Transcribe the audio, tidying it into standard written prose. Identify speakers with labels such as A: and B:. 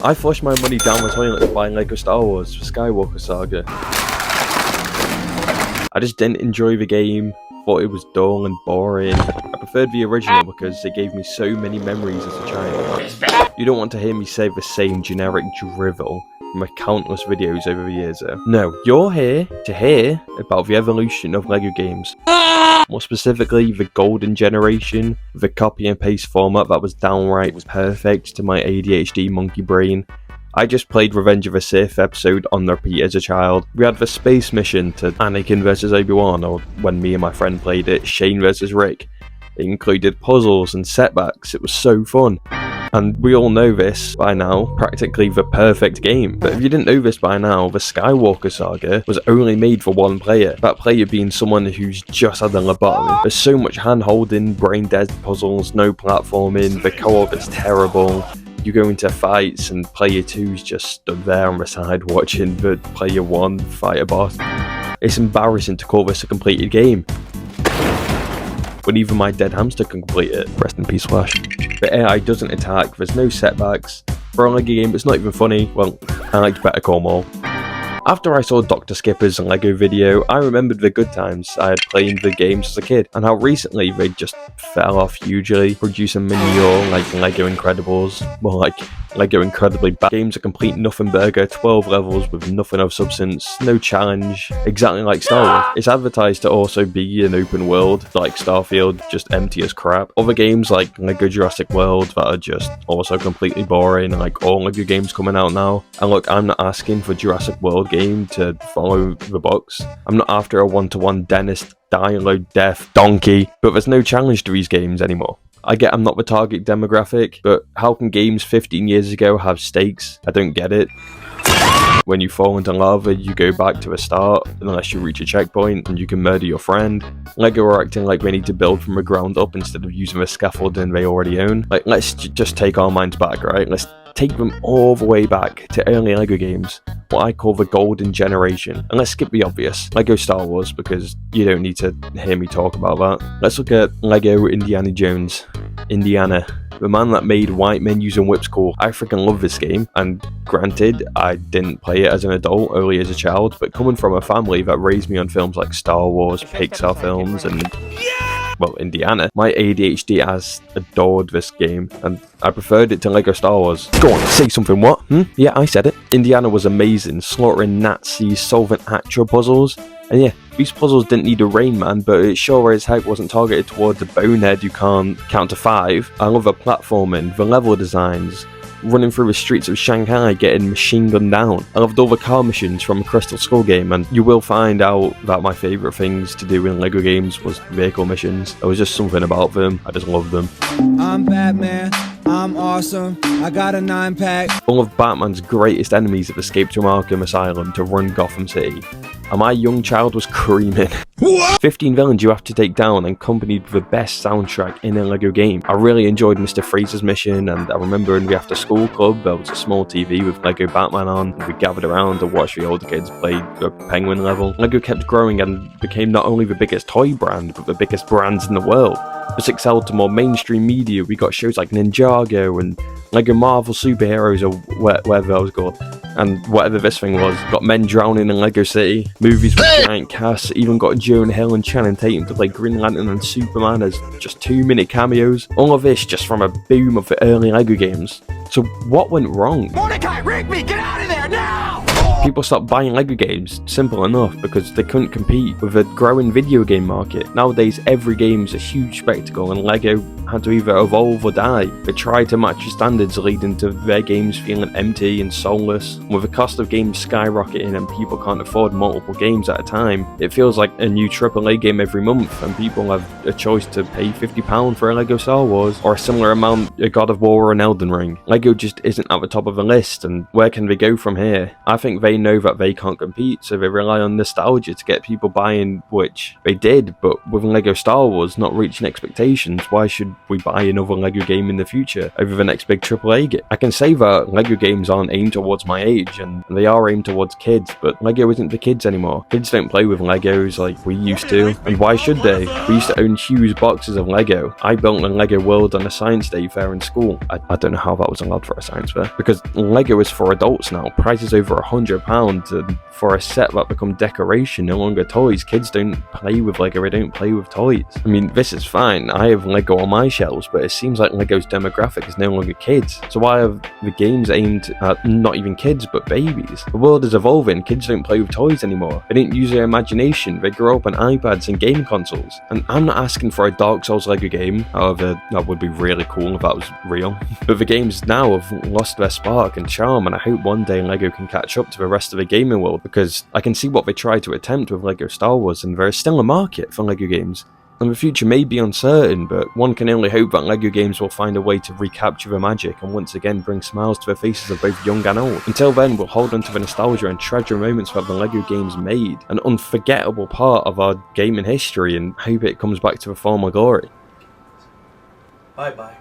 A: I flushed my money down the toilet to buy Lego Star Wars for Skywalker Saga. I just didn't enjoy the game, thought it was dull and boring. I preferred the original because it gave me so many memories as a child. You don't want to hear me say the same generic drivel from my countless videos over the years though. No, you're here to hear about the evolution of Lego games. More specifically, the golden generation, the copy and paste format that was downright perfect to my ADHD monkey brain. I just played Revenge of the Sith episode on repeat as a child. We had the space mission to Anakin vs Obi-Wan, or when me and my friend played it, Shane vs Rick. It included puzzles and setbacks, it was so fun. And we all know this by now, practically the perfect game. But if you didn't know this by now, the Skywalker Saga was only made for one player. That player being someone who's just had a lobotomy. There's so much hand-holding, brain-dead puzzles, no platforming, the co-op is terrible. You go into fights and player 2's just stood there on the side watching the player 1 fight a boss. It's embarrassing to call this a completed game, when even my dead hamster can complete it. Rest in peace, Flash. The AI doesn't attack, there's no setbacks. For a Lego game, it's not even funny. Well, I liked Better Call Saul. After I saw Dr. Skipper's Lego video, I remembered the good times I had playing the games as a kid, and how recently they just fell off hugely, producing manure like Lego Incredibles, more like Lego Incredibly Bad games, a complete nothing burger, 12 levels with nothing of substance, no challenge, exactly like Star Wars. It's advertised to also be an open world, like Starfield, just empty as crap. Other games like Lego Jurassic World that are just also completely boring, like all Lego games coming out now. And look, I'm not asking for Jurassic World game to follow the books. I'm not after a one-to-one dentist dialogue deaf donkey, but there's no challenge to these games anymore. I get I'm not the target demographic, but how can games 15 years ago have stakes? I don't get it. When you fall into lava, you go back to the start, unless you reach a checkpoint and you can murder your friend. Lego are acting like they need to build from the ground up instead of using the scaffolding they already own. Like, let's just take our minds back, right? Let's take them all the way back to early Lego games, what I call the golden generation. And let's skip the obvious, Lego Star Wars, because you don't need to hear me talk about that. Let's look at Lego Indiana Jones. Indiana. The man that made white men using whips cool. I freaking love this game, and granted, I didn't play it as an adult, only as a child, but coming from a family that raised me on films like Star Wars, Pixar films, and well, Indiana, my ADHD has adored this game, and I preferred it to Lego Star Wars. Go on, say something, what? Yeah, I said it. Indiana was amazing, slaughtering Nazis, solving actual puzzles, and yeah, these puzzles didn't need a Rain Man, but it sure as heck wasn't targeted towards a bonehead who can't count to 5. I love the platforming, the level designs, running through the streets of Shanghai getting machine gunned down. I loved all the car missions from Crystal Skull game, and you will find out that my favourite things to do in Lego games was vehicle missions. There was just something about them, I just loved them.
B: I'm Batman, I'm awesome, I got a 9-pack.
A: All of Batman's greatest enemies have escaped from Arkham Asylum to run Gotham City, and my young child was screaming. 15 villains you have to take down, accompanied with the best soundtrack in a Lego game. I really enjoyed Mr. Freeze's mission, and I remember in the after school club there was a small TV with Lego Batman on, and we gathered around to watch the older kids play the Penguin level. Lego kept growing and became not only the biggest toy brand, but the biggest brands in the world. This excelled to more mainstream media. We got shows like Ninjago and Lego Marvel Superheroes, or whatever that was called, and whatever this thing was. Got men drowning in Lego City, movies with giant casts, even got Jonah Hill and Channing Tatum to play Green Lantern and Superman as just 2-minute cameos. All of this just from a boom of the early Lego games. So what went wrong?
C: Mordecai, Rigby, get out of there now!
A: People stopped buying Lego games, simple enough, because they couldn't compete with a growing video game market. Nowadays, every game is a huge spectacle, and Lego had to either evolve or die. They tried to match the standards, leading to their games feeling empty and soulless. With the cost of games skyrocketing and people can't afford multiple games at a time, it feels like a new AAA game every month, and people have a choice to pay £50 for a Lego Star Wars, or a similar amount a God of War or an Elden Ring. Lego just isn't at the top of the list, and where can they go from here? I think they they know that they can't compete, so they rely on nostalgia to get people buying, which they did, but with Lego Star Wars not reaching expectations, why should we buy another Lego game in the future over the next big AAA game? I can say that Lego games aren't aimed towards my age, and they are aimed towards kids, but Lego isn't for kids anymore. Kids don't play with Legos like we used to, and why should they? We used to own huge boxes of Lego. I built a Lego world on a science day fair in school. I don't know how that was allowed for a science fair, because Lego is for adults now. Prices over £100, and for a set that become decoration, no longer toys. Kids don't play with Lego, they don't play with toys. I mean, this is fine. I have Lego on my shelves, but it seems like Lego's demographic is no longer kids. So why are the games aimed at not even kids, but babies? The world is evolving. Kids don't play with toys anymore. They don't use their imagination. They grow up on iPads and game consoles. And I'm not asking for a Dark Souls Lego game. However, that would be really cool if that was real. But the games now have lost their spark and charm, and I hope one day Lego can catch up to the rest of the gaming world, because I can see what they tried to attempt with Lego Star Wars, and there is still a market for Lego games. And the future may be uncertain, but one can only hope that Lego games will find a way to recapture the magic and once again bring smiles to the faces of both young and old. Until then, we'll hold on to the nostalgia and treasure moments that the Lego games made, an unforgettable part of our gaming history, and hope it comes back to a former glory.
D: Bye bye.